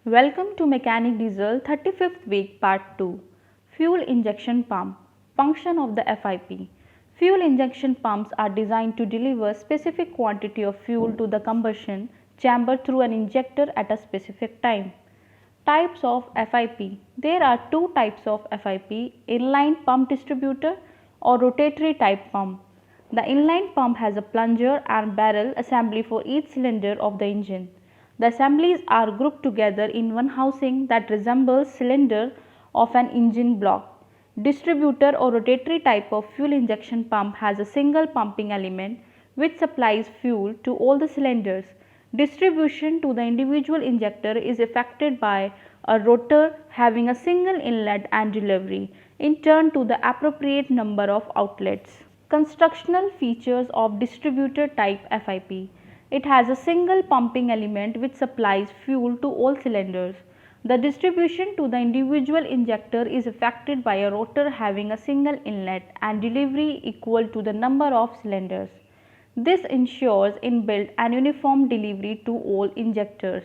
Welcome to Mechanic Diesel 35th week part 2. Fuel injection pump. Function of the FIP. Fuel injection pumps are designed to deliver specific quantity of fuel to the combustion chamber through an injector at a specific time. Types of FIP. There are two types of FIP: inline pump distributor or rotatory type pump. The inline pump has a plunger and barrel assembly for each cylinder of the engine. The assemblies are grouped together in one housing that resembles cylinder of an engine block. Distributor or rotatory type of fuel injection pump has a single pumping element which supplies fuel to all the cylinders. Distribution to the individual injector is effected by a rotor having a single inlet and delivery, in turn to the appropriate number of outlets. Constructional features of distributor type FIP. It has a single pumping element which supplies fuel to all cylinders. The distribution to the individual injector is effected by a rotor having a single inlet and delivery equal to the number of cylinders. This ensures inbuilt and uniform delivery to all injectors.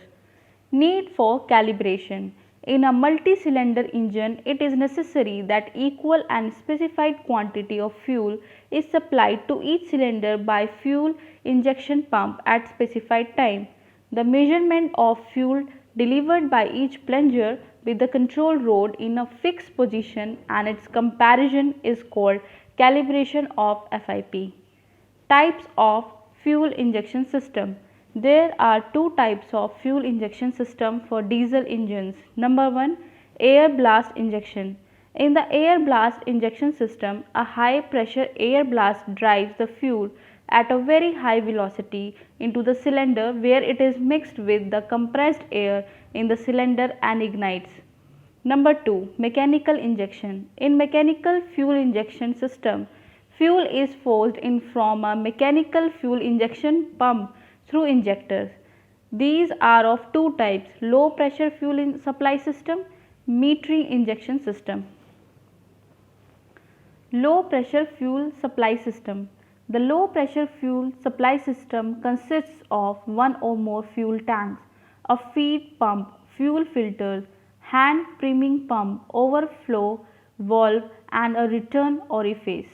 Need for calibration. In a multi-cylinder engine, it is necessary that equal and specified quantity of fuel is supplied to each cylinder by fuel injection pump at specified time. The measurement of fuel delivered by each plunger with the control rod in a fixed position and its comparison is called calibration of FIP. Types of fuel injection system. There are two types of fuel injection system for diesel engines. Number 1, air blast injection. In the air blast injection system, a high pressure air blast drives the fuel at a very high velocity into the cylinder where it is mixed with the compressed air in the cylinder and ignites. Number 2, mechanical injection. In mechanical fuel injection system, fuel is forced in from a mechanical fuel injection pump through injectors. These are of two types: low pressure fuel supply system, metering injection system. Low pressure fuel supply system. The low pressure fuel supply system consists of one or more fuel tanks, a feed pump, fuel filters, hand priming pump, overflow valve and a return orifice.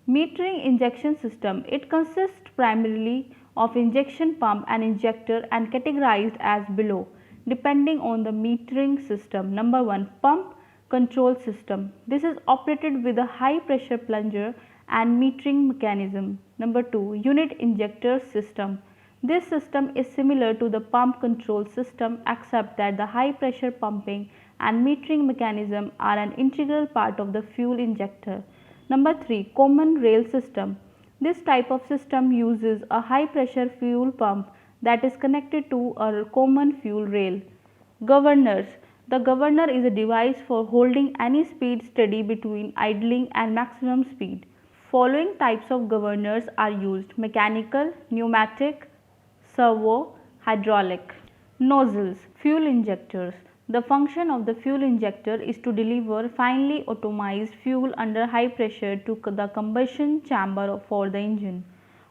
Metering injection system. It consists primarily of injection pump and injector and categorized as below depending on the metering system. Number 1, pump control system. This is operated with a high pressure plunger and metering mechanism. Number 2, unit injector system. This system is similar to the pump control system except that the high pressure pumping and metering mechanism are an integral part of the fuel injector. Number 3, common rail system. This type of system uses a high pressure fuel pump that is connected to a common fuel rail. Governors. The governor is a device for holding any speed steady between idling and maximum speed. Following types of governors are used: mechanical, pneumatic, servo, hydraulic. Nozzles. Fuel injectors. The function of the fuel injector is to deliver finely atomized fuel under high pressure to the combustion chamber for the engine.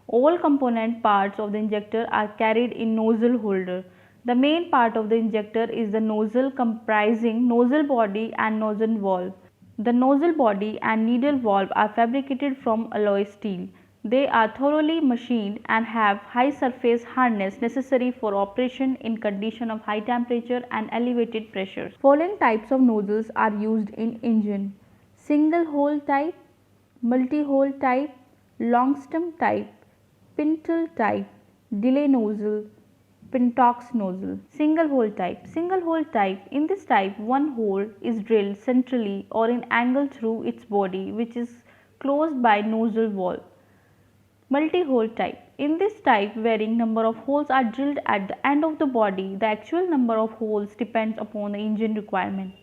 All component parts of the injector are carried in nozzle holder. The main part of the injector is the nozzle comprising nozzle body and nozzle valve. The nozzle body and needle valve are fabricated from alloy steel. They are thoroughly machined and have high surface hardness necessary for operation in condition of high temperature and elevated pressures. Following types of nozzles are used in engine: single hole type, multi-hole type, long stem type, pintle type, delay nozzle, Pintox nozzle. Single hole type. Single hole type. In this type, one hole is drilled centrally or in angle through its body, which is closed by nozzle valve. Multi-hole type. In this type, varying number of holes are drilled at the end of the body. The actual number of holes depends upon the engine requirement.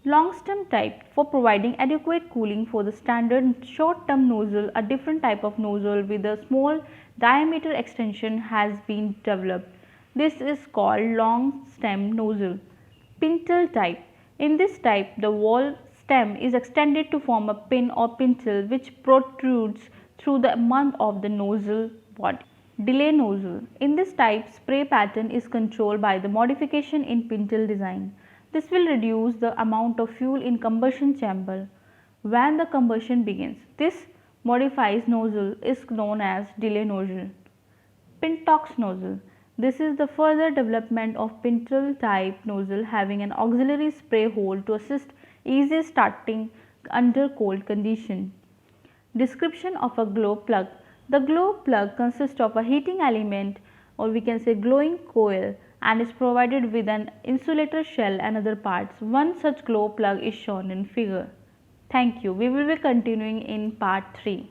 Long stem type. For providing adequate cooling for the standard short-term nozzle, a different type of nozzle with a small diameter extension has been developed. This is called long stem nozzle. Pintle type. In this type, the valve stem is extended to form a pin or pintle which protrudes through the mouth of the nozzle body. Delay nozzle. In this type, spray pattern is controlled by the modification in pintle design. This will reduce the amount of fuel in combustion chamber when the combustion begins. This modified nozzle is known as delay nozzle. Pintox nozzle. This is the further development of pintle type nozzle having an auxiliary spray hole to assist easy starting under cold condition. Description of a glow plug. The glow plug consists of a heating element, or we can say glowing coil, and is provided with an insulator shell and other parts. One such glow plug is shown in figure. Thank you. We will be continuing in part 3.